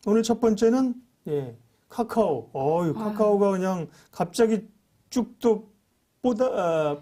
오늘 첫 번째는 예, 카카오. 카카오가 그냥 갑자기 쭉 또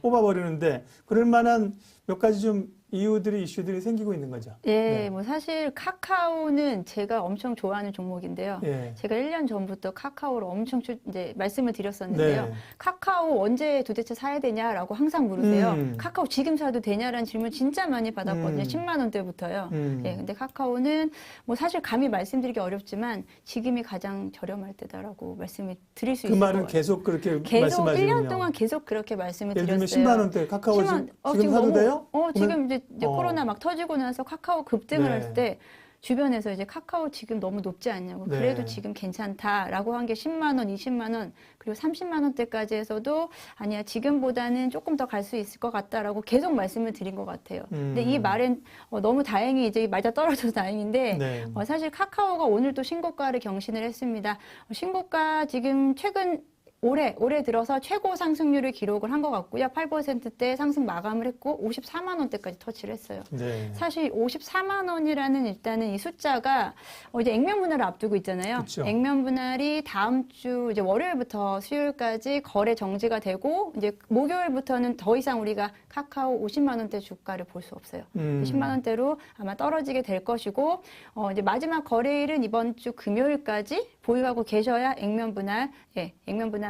뽑아버리는데 그럴 만한 몇 가지 좀 이유들이 이슈들이 생기고 있는 거죠. 예, 네. 뭐 사실 카카오는 제가 엄청 좋아하는 종목인데요. 예. 제가 1년 전부터 카카오를 엄청 이제 말씀을 드렸었는데요. 네. 카카오 언제 도대체 사야 되냐라고 항상 물으세요. 카카오 지금 사도 되냐라는 질문 진짜 많이 받았거든요. 10만 원대부터요. 예, 근데 카카오는 뭐 사실 감히 말씀드리기 어렵지만 지금이 가장 저렴할 때다라고 말씀을 드릴 수 그 있을 것 말은 같아요. 계속 그렇게 계속 말씀하시군요. 1년 동안 계속 그렇게 말씀을 예를 들면 드렸어요. 10만 원대 카카오 지금 사도 너무, 돼요? 지금 이제 코로나 막 터지고 나서 카카오 급등을 네. 할 때 주변에서 이제 카카오 지금 너무 높지 않냐고 네. 그래도 지금 괜찮다라고 한 게 10만 원, 20만 원 그리고 30만 원대까지 해서도 아니야 지금보다는 조금 더 갈 수 있을 것 같다라고 계속 말씀을 드린 것 같아요. 근데 이 말은 너무 다행히 이제 맞아 떨어져서 다행인데 네. 사실 카카오가 오늘 또 신고가를 경신을 했습니다. 신고가 지금 최근 올해 들어서 최고 상승률을 기록을 한 것 같고요. 8%대 상승 마감을 했고 54만 원대까지 터치를 했어요. 네. 사실 54만 원이라는 일단은 이 숫자가 이제 액면 분할을 앞두고 있잖아요. 그쵸. 액면 분할이 다음 주 이제 월요일부터 수요일까지 거래 정지가 되고 이제 목요일부터는 더 이상 우리가 카카오 50만 원대 주가를 볼 수 없어요. 10만 원대로 아마 떨어지게 될 것이고 이제 마지막 거래일은 이번 주 금요일까지 보유하고 계셔야 액면 분할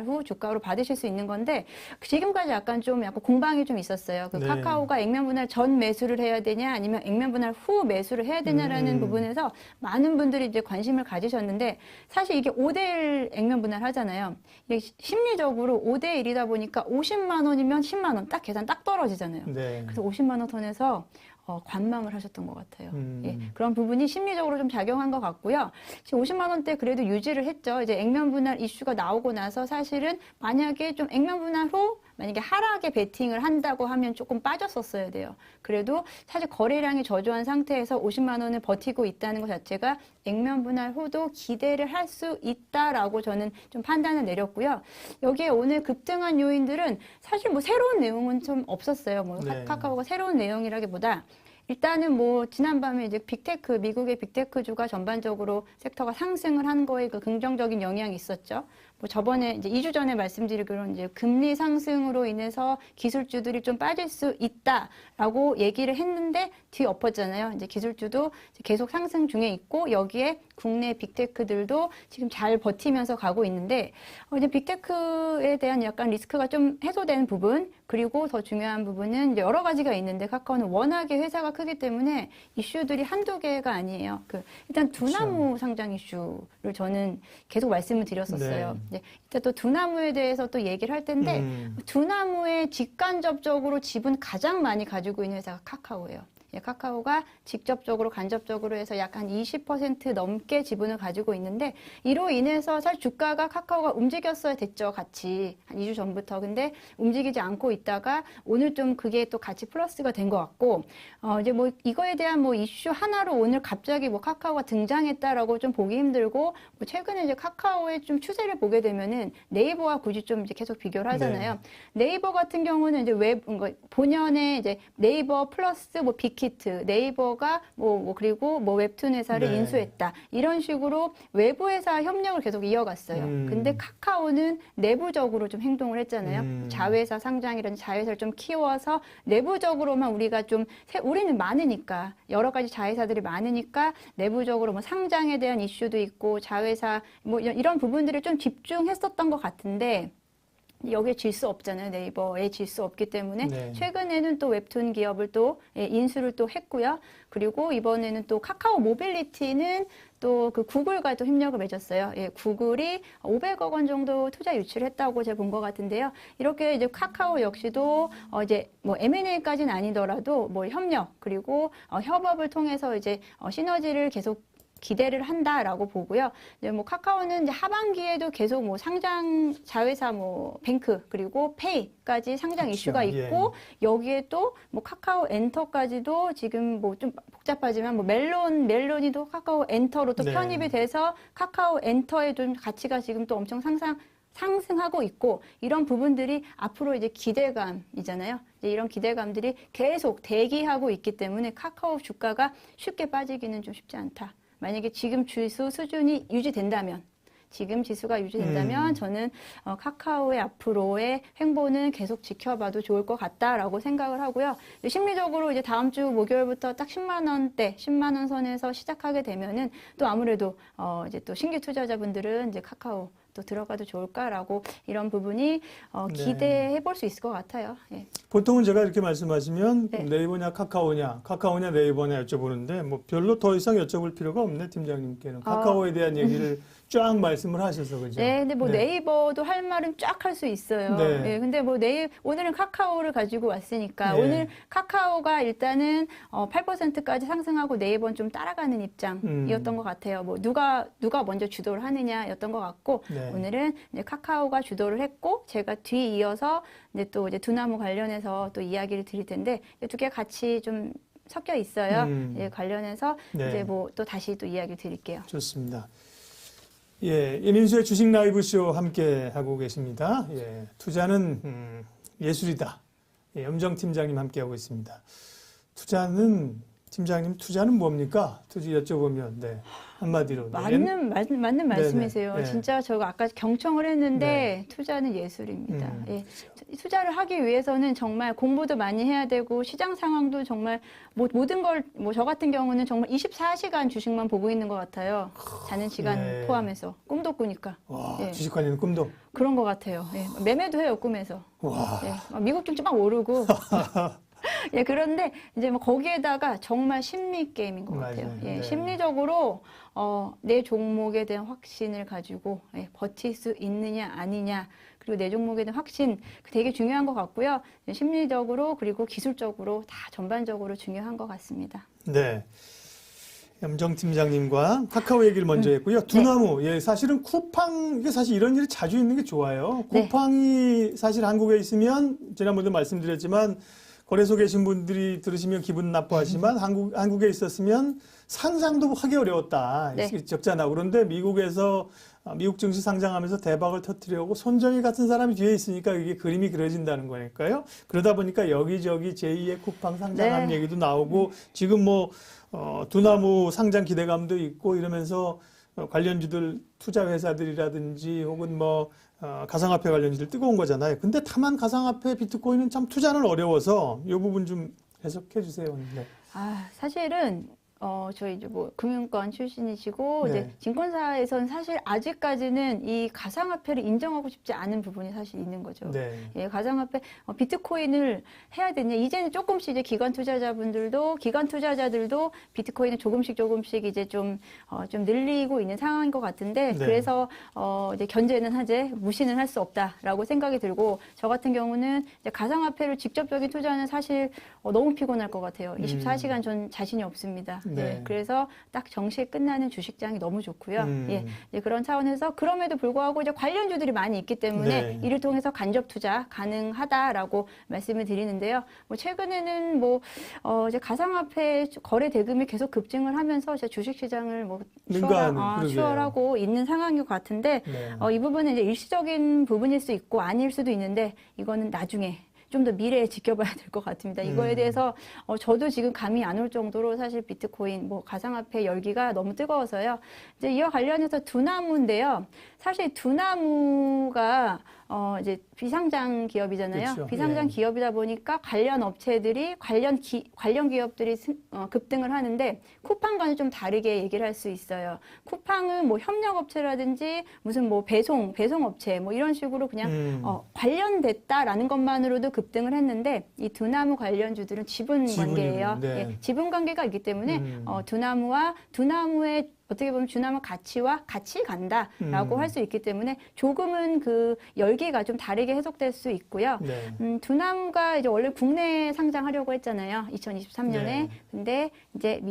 후 주가로 받으실 수 있는 건데 지금까지 약간 공방이 좀 있었어요. 그 네. 카카오가 액면 분할 전 매수를 해야 되냐 아니면 액면 분할 후 매수를 해야 되냐라는 부분에서 많은 분들이 이제 관심을 가지셨는데 사실 이게 5대1 액면 분할 하잖아요. 이게 심리적으로 5대1이다 보니까 50만 원이면 10만 원 딱 계산 딱 떨어지잖아요. 네. 그래서 50만 원 선에서 관망을 하셨던 것 같아요. 예, 그런 부분이 심리적으로 좀 작용한 것 같고요. 지금 50만 원대 그래도 유지를 했죠. 이제 액면 분할 이슈가 나오고 나서 사실은 만약에 좀 액면 분할 후 만약에 하락에 베팅을 한다고 하면 조금 빠졌었어야 돼요. 그래도 사실 거래량이 저조한 상태에서 50만 원을 버티고 있다는 것 자체가 액면 분할 후도 기대를 할 수 있다라고 저는 좀 판단을 내렸고요. 여기에 오늘 급등한 요인들은 사실 뭐 새로운 내용은 좀 없었어요. 뭐 네. 카카오가 새로운 내용이라기보다 일단은 뭐 지난밤에 이제 빅테크 미국의 빅테크주가 전반적으로 섹터가 상승을 한 거에 그 긍정적인 영향이 있었죠. 뭐 저번에 이제 2주 전에 말씀드리기로 이제 금리 상승으로 인해서 기술주들이 좀 빠질 수 있다라고 얘기를 했는데 뒤엎었잖아요. 이제 기술주도 이제 계속 상승 중에 있고 여기에 국내 빅테크들도 지금 잘 버티면서 가고 있는데 이제 빅테크에 대한 약간 리스크가 좀 해소된 부분 그리고 더 중요한 부분은 이제 여러 가지가 있는데 카카오는 워낙에 회사가 크기 때문에 이슈들이 한두 개가 아니에요. 일단 두나무 상장 이슈를 저는 계속 말씀을 드렸었어요. 네. 이제 이따 또 두나무에 대해서 또 얘기를 할 텐데 두나무의 직간접적으로 지분 가장 많이 가지고 있는 회사가 카카오예요. 카카오가 직접적으로 간접적으로 해서 약 한 20% 넘게 지분을 가지고 있는데 이로 인해서 사실 주가가 카카오가 움직였어야 됐죠. 같이 한 2주 전부터. 근데 움직이지 않고 있다가 오늘 좀 그게 또 같이 플러스가 된 것 같고 이제 뭐 이거에 대한 뭐 이슈 하나로 오늘 갑자기 뭐 카카오가 등장했다라고 좀 보기 힘들고 뭐 최근에 이제 카카오의 좀 추세를 보게 되면은 네이버와 굳이 좀 이제 계속 비교를 하잖아요. 네. 네이버 같은 경우는 이제 본연의 이제 네이버 플러스 뭐 빅히트 네이버가 그리고 뭐 웹툰 회사를 네. 인수했다. 이런 식으로 외부 회사 협력을 계속 이어갔어요. 근데 카카오는 내부적으로 좀 행동을 했잖아요. 자회사 상장이라든지 자회사를 좀 키워서 내부적으로만 우리가 우리는 많으니까 여러 가지 자회사들이 많으니까 내부적으로 뭐 상장에 대한 이슈도 있고 자회사 뭐 이런 부분들을 좀 집중했었던 것 같은데 여기에 질 수 없잖아요. 네이버에 질 수 없기 때문에 네. 최근에는 또 웹툰 기업을 또 인수를 또 했고요. 그리고 이번에는 또 카카오 모빌리티는 또 그 구글과 또 협력을 맺었어요. 구글이 500억 원 정도 투자 유치를 했다고 제가 본 것 같은데요. 이렇게 이제 카카오 역시도 이제 뭐 M&A까지는 아니더라도 뭐 협력 그리고 협업을 통해서 이제 시너지를 계속 기대를 한다라고 보고요. 이제 뭐 카카오는 이제 하반기에도 계속 뭐 상장 자회사 뭐 뱅크 그리고 페이까지 상장 그렇죠. 이슈가 있고 여기에 또 뭐 카카오 엔터까지도 지금 뭐 좀 복잡하지만 뭐 멜론이도 카카오 엔터로 또 네. 편입이 돼서 카카오 엔터의 좀 가치가 지금 또 엄청 상승하고 있고 이런 부분들이 앞으로 이제 기대감이잖아요. 이제 이런 기대감들이 계속 대기하고 있기 때문에 카카오 주가가 쉽게 빠지기는 좀 쉽지 않다. 만약에 지금 지수 수준이 유지된다면 지금 지수가 유지된다면 저는 카카오의 앞으로의 행보는 계속 지켜봐도 좋을 것 같다라고 생각을 하고요. 심리적으로 이제 다음 주 목요일부터 딱 10만 원대, 10만 원 선에서 시작하게 되면은 또 아무래도 이제 또 신규 투자자분들은 이제 카카오 또 들어가도 좋을까라고 이런 부분이 기대해 볼 수 있을 것 같아요. 예. 보통은 제가 이렇게 말씀하시면 네. 네이버냐 카카오냐, 카카오냐 네이버냐 여쭤보는데 뭐 별로 더 이상 여쭤볼 필요가 없네, 팀장님께는. 카카오에 대한 얘기를 쫙 말씀을 하셔서 그죠? 네, 근데 뭐 네이버도 할 말은 쫙 할 수 있어요. 네. 예, 근데 뭐 오늘은 카카오를 가지고 왔으니까 네. 오늘 카카오가 일단은 8%까지 상승하고 네이버는 좀 따라가는 입장이었던 것 같아요. 뭐 누가 먼저 주도를 하느냐였던 것 같고 네. 오늘은 이제 카카오가 주도를 했고 제가 뒤 이어서 이제 두나무 관련해서 또 이야기를 드릴 텐데 두 개 같이 좀 섞여 있어요. 예, 관련해서 네. 이제 뭐 또 다시 또 이야기 드릴게요. 좋습니다. 예, 이민수의 주식 라이브쇼 함께 하고 계십니다. 예, 투자는 예술이다. 예, 염정 팀장님 함께 하고 있습니다. 팀장님 투자는 뭡니까? 투자 여쭤보면 네, 한마디로 맞는 말씀이세요. 네네. 진짜 제가 아까 경청을 했는데 네. 투자는 예술입니다. 예. 투자를 하기 위해서는 정말 공부도 많이 해야 되고 시장 상황도 정말 모든 걸 뭐 저 같은 경우는 정말 24시간 주식만 보고 있는 것 같아요. 자는 시간 네. 포함해서 꿈도 꾸니까. 와, 예. 주식 관련 꿈도. 그런 것 같아요. 예. 매매도 해요 꿈에서. 와. 예. 미국 증시 막 오르고. 예, 그런데 이제 뭐 거기에다가 정말 심리 게임인 것 같아요. 맞아요. 예, 네. 심리적으로 내 종목에 대한 확신을 가지고 버틸 수 있느냐 아니냐 그리고 내 종목에 대한 확신 되게 중요한 것 같고요. 심리적으로 그리고 기술적으로 다 전반적으로 중요한 것 같습니다. 네. 염정 팀장님과 카카오 얘기를 먼저 했고요. 두나무, 예, 사실은 쿠팡, 이게 사실 이런 일이 자주 있는 게 좋아요. 쿠팡이 사실 한국에 있으면, 지난번에도 말씀드렸지만, 거래소 계신 분들이 들으시면 기분 나빠하지만, 한국에 있었으면 상장도 하기 어려웠다. 네. 적잖아. 그런데 미국에서, 미국 증시 상장하면서 대박을 터뜨려고 손정희 같은 사람이 뒤에 있으니까 이게 그림이 그려진다는 거니까요. 그러다 보니까 여기저기 제2의 쿠팡 상장하는 네. 얘기도 나오고, 지금 뭐, 두나무 상장 기대감도 있고 이러면서 관련주들 투자 회사들이라든지 혹은 뭐 가상화폐 관련주들 뜨거운 거잖아요. 근데 다만 가상화폐 비트코인은 참 투자는 어려워서 이 부분 좀 해석해 주세요. 네. 사실은 저희 이제 뭐 금융권 출신이시고 네. 이제 증권사에서는 사실 아직까지는 이 가상화폐를 인정하고 싶지 않은 부분이 사실 있는 거죠. 네. 예, 가상화폐 비트코인을 해야 되냐? 이제는 조금씩 이제 기관 투자자들도 비트코인을 조금씩 이제 좀 늘리고 있는 상황인 것 같은데 네. 그래서 이제 견제는 하되 무시는 할 수 없다라고 생각이 들고 저 같은 경우는 이제 가상화폐를 직접적인 투자는 사실 너무 피곤할 것 같아요. 24시간 전 자신이 없습니다. 네. 예, 그래서 딱 정시에 끝나는 주식장이 너무 좋고요. 예, 이제 그런 차원에서 그럼에도 불구하고 이제 관련주들이 많이 있기 때문에 네. 이를 통해서 간접 투자 가능하다라고 말씀을 드리는데요. 뭐 최근에는 이제 가상화폐 거래 대금이 계속 급증을 하면서 이제 주식시장을 뭐 수월하고 있는 상황인 것 같은데 네. 이 부분은 이제 일시적인 부분일 수 있고 아닐 수도 있는데 이거는 나중에 좀 더 미래에 지켜봐야 될 것 같습니다. 이거에 대해서 저도 지금 감이 안 올 정도로 사실 비트코인, 뭐 가상화폐 열기가 너무 뜨거워서요. 이제 이와 관련해서 두나무인데요. 사실 두나무가 이제 비상장 기업이잖아요. 그렇죠. 비상장 예. 기업이다 보니까 관련 업체들이 관련 기업들이 급등을 하는데 쿠팡과는 좀 다르게 얘기를 할 수 있어요. 쿠팡은 뭐 협력업체라든지 무슨 뭐 배송업체 뭐 이런 식으로 그냥 관련됐다라는 것만으로도 급등을 했는데 이 두나무 관련주들은 지분 관계예요. 네. 예, 지분 관계가 있기 때문에 두나무의 어떻게 보면 두나무 가치와 같이 간다라고 할 수 있기 때문에 조금은 그 열기가 좀 다르게 해석될 수 있고요. 네. 두나무가 이제 원래 국내에 상장하려고 했잖아요. 2023년에. 네. 근데 이제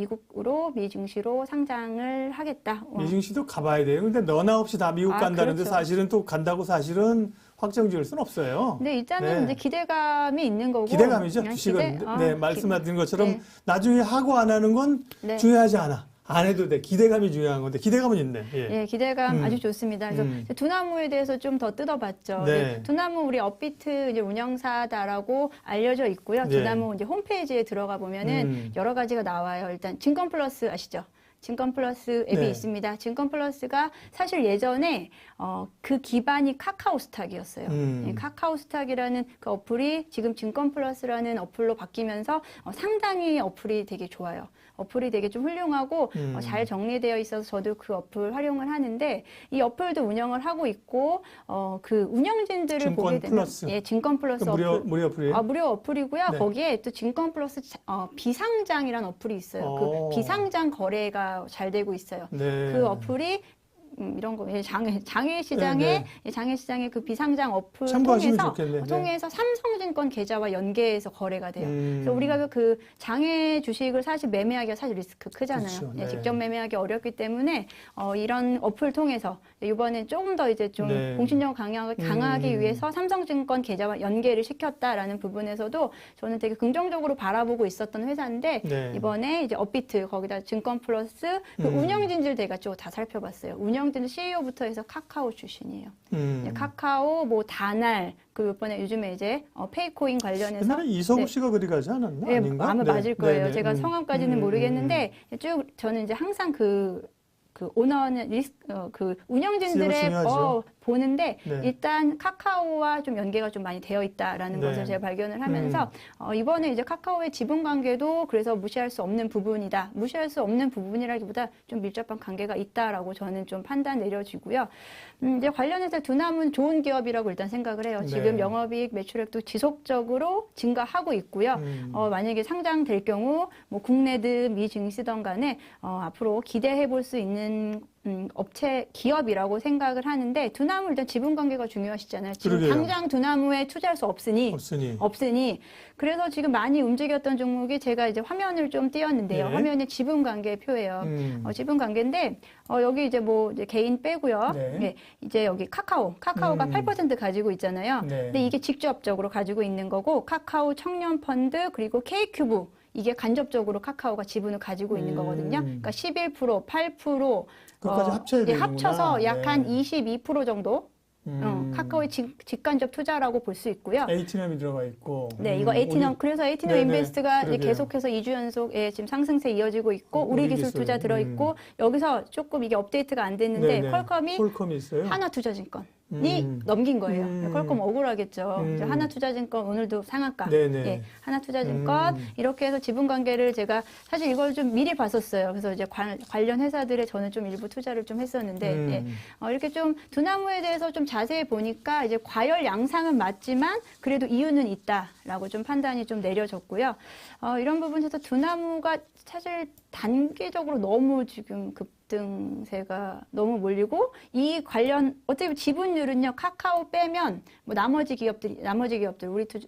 미증시로 상장을 하겠다. 미증시도 가봐야 돼요. 근데 너나 없이 다 미국 간다는데 그렇죠. 사실은 또 간다고 사실은 확정 지을 수는 없어요. 근데 일단은 이제 기대감이 있는 거고. 기대감이죠. 주식은. 말씀하신 것처럼 네. 나중에 하고 안 하는 건 중요하지 않아. 안 해도 돼. 기대감이 중요한 건데 기대감은 있네. 예, 기대감 아주 좋습니다. 그래서 두나무에 대해서 좀 더 뜯어봤죠. 네. 두나무 우리 업비트 이제 운영사다라고 알려져 있고요. 네. 두나무 이제 홈페이지에 들어가 보면은 여러 가지가 나와요. 일단 증권플러스 아시죠? 증권 플러스 앱이 네. 있습니다. 증권 플러스가 사실 예전에 그 기반이 카카오 스탁이었어요. 카카오 스탁이라는 그 어플이 지금 증권 플러스라는 어플로 바뀌면서 상당히 어플이 되게 좋아요. 어플이 되게 좀 훌륭하고 잘 정리되어 있어서 저도 그 어플 활용을 하는데 이 어플도 운영을 하고 있고 그 운영진들을 증권 보게 되면 플러스. 예, 증권 플러스 어플. 무료 어플이에요? 무료 어플이고요. 네. 거기에 또 증권 플러스 비상장이라는 어플이 있어요. 그 비상장 거래가 잘 되고 있어요. 네. 그 어플이 이런 거 장외시장에 장외시장의 그 비상장 어플 참고하시면 통해서 좋겠네. 네. 통해서 삼성증권 계좌와 연계해서 거래가 돼요. 그래서 우리가 그 장외 주식을 사실 매매하기가 사실 리스크 크잖아요. 그렇죠. 예, 네. 직접 매매하기 어렵기 때문에 이런 어플 통해서 이번에 조금 더 이제 좀 네. 공신력을 강화하기 위해서 삼성증권 계좌와 연계를 시켰다라는 부분에서도 저는 되게 긍정적으로 바라보고 있었던 회사인데 네. 이번에 이제 업비트 거기다 증권 플러스 그 운영진들 제가 쭉 다 살펴봤어요. 운영진들 CEO부터 해서 카카오 출신이에요. 카카오, 뭐 다날 그 이번에 요즘에 이제 페이코인 관련해서 옛날에 이성우 씨가 그리 가지 않았나? 네, 아닌가? 아마 맞을 거예요. 네, 네. 제가 성함까지는 모르겠는데 쭉 저는 이제 항상 그 오너는 그 운영진들의 중요하죠. 보는데 네. 일단 카카오와 좀 연계가 좀 많이 되어 있다라는 네. 것을 제가 발견을 하면서 이번에 이제 카카오의 지분 관계도 그래서 무시할 수 없는 부분이다. 무시할 수 없는 부분이라기보다 좀 밀접한 관계가 있다라고 저는 좀 판단 내려지고요. 이제 관련해서 두남은 좋은 기업이라고 일단 생각을 해요. 네. 지금 영업이익, 매출액도 지속적으로 증가하고 있고요. 만약에 상장될 경우 뭐 국내든 미증시든 간에 앞으로 기대해 볼 수 있는 업체 기업이라고 생각을 하는데 두나무 일단 지분 관계가 중요하시잖아요. 지금 그러게요. 당장 두나무에 투자할 수 없으니 그래서 지금 많이 움직였던 종목이 제가 이제 화면을 좀 띄웠는데요. 네. 화면에 지분 관계 표예요. 지분 관계인데 여기 이제 뭐 이제 개인 빼고요. 네. 네, 이제 여기 카카오가 8% 가지고 있잖아요. 네. 근데 이게 직접적으로 가지고 있는 거고 카카오 청년 펀드 그리고 K큐브 이게 간접적으로 카카오가 지분을 가지고 있는 거거든요. 그러니까 11%, 8%, 그것까지 합쳐야 되는구나. 합쳐서 약 한 네. 22% 정도 카카오의 직간접 투자라고 볼 수 있고요. 에이티넘이 들어가 있고. 네, 이거 에이티넘 그래서 에이티넘 네네, 인베스트가 이제 그러게요. 계속해서 2주 연속 지금 상승세 이어지고 있고 우리 기술 투자 들어 있고 여기서 조금 이게 업데이트가 안 됐는데 네네. 퀄컴이 퀄컴이 있어요. 하나투자증권이 넘긴 거예요. 퀄컴 억울하겠죠. 이제 하나투자증권 오늘도 상한가. 네네. 예, 하나투자증권 이렇게 해서 지분 관계를 제가 사실 이걸 좀 미리 봤었어요. 그래서 이제 관련 회사들에 저는 좀 일부 투자를 좀 했었는데 예, 이렇게 좀 두나무에 대해서 좀 자세히 보니까 이제 과열 양상은 맞지만 그래도 이유는 있다라고 좀 판단이 좀 내려졌고요. 이런 부분에서 두나무가 사실 단기적으로 너무 지금 급등세가 너무 몰리고 이 관련 어차피 지분율은요 카카오 빼면 뭐 나머지 기업들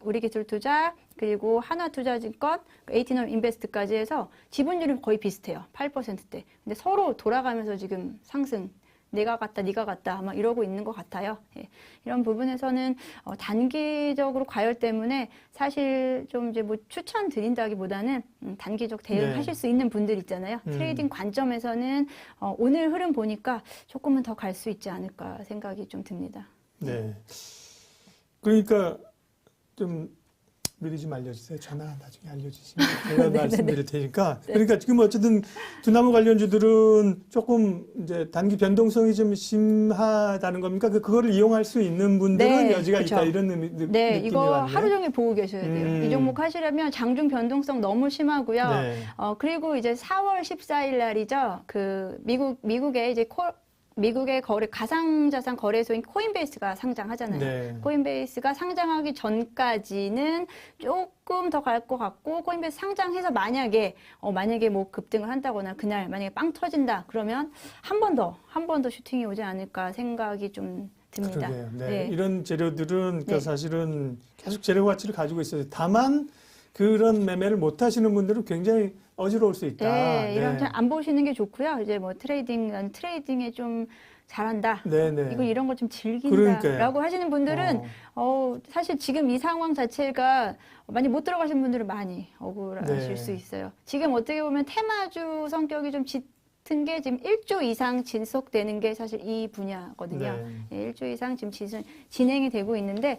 우리 기술 투자 그리고 하나투자증권 에이티넘 인베스트까지 해서 지분율이 거의 비슷해요 8%대. 근데 서로 돌아가면서 지금 상승. 내가 갔다, 네가 갔다, 막 이러고 있는 것 같아요. 예. 이런 부분에서는 단기적으로 과열 때문에 사실 좀 이제 뭐 추천드린다기보다는 단기적 대응하실 수 있는 분들 있잖아요. 트레이딩 관점에서는 오늘 흐름 보니까 조금은 더 갈 수 있지 않을까 생각이 좀 듭니다. 네. 그러니까 좀 미리 좀 알려주세요. 전화 나중에 알려주시면 제가 말씀드릴 테니까. 네. 그러니까 지금 어쨌든 두나무 관련주들은 조금 이제 단기 변동성이 좀 심하다는 겁니까? 그거를 이용할 수 있는 분들은 네, 여지가 그쵸. 있다 이런 느낌이 네, 이거 왔네요. 하루 종일 보고 계셔야 돼요. 이 종목 하시려면 장중 변동성 너무 심하고요. 네. 그리고 이제 4월 14일 날이죠. 그 미국의 이제 미국의 가상자산 거래소인 코인베이스가 상장하잖아요. 네. 코인베이스가 상장하기 전까지는 조금 더 갈 것 같고, 코인베이스 상장해서 만약에 뭐 급등을 한다거나 그날 만약에 빵 터진다, 그러면 한 번 더 슈팅이 오지 않을까 생각이 좀 듭니다. 그러게요. 네. 네. 이런 재료들은 그러니까 네. 사실은 계속 재료 가치를 가지고 있어요. 다만 그런 매매를 못 하시는 분들은 굉장히 어지러울 수 있다. 네, 이런 안 보시는 게 좋고요. 이제 뭐 난 트레이딩에 좀 잘한다. 네네. 이런 걸 좀 즐긴다라고 그러니까요. 하시는 분들은 사실 지금 이 상황 자체가 많이 못 들어가신 분들은 많이 억울하실 네. 수 있어요. 지금 어떻게 보면 테마주 성격이 좀 같은 게 지금 1조 이상 진속되는 게 사실 이 분야거든요. 네. 1조 이상 지금 진행이 되고 있는데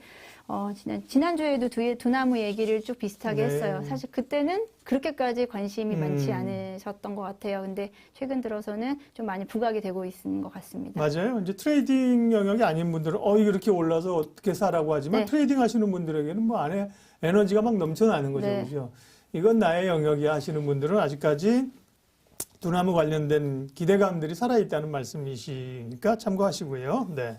지난주에도 두나무 얘기를 쭉 비슷하게 네. 했어요. 사실 그때는 그렇게까지 관심이 많지 않으셨던 것 같아요. 근데 최근 들어서는 좀 많이 부각이 되고 있는 것 같습니다. 맞아요. 이제 트레이딩 영역이 아닌 분들은 이게 이렇게 올라서 어떻게 사라고 하지만 네. 트레이딩 하시는 분들에게는 뭐 안에 에너지가 막 넘쳐나는 거죠. 네. 그죠? 이건 나의 영역이야 하시는 분들은 아직까지 두나무 관련된 기대감들이 살아있다는 말씀이시니까 참고하시고요. 네.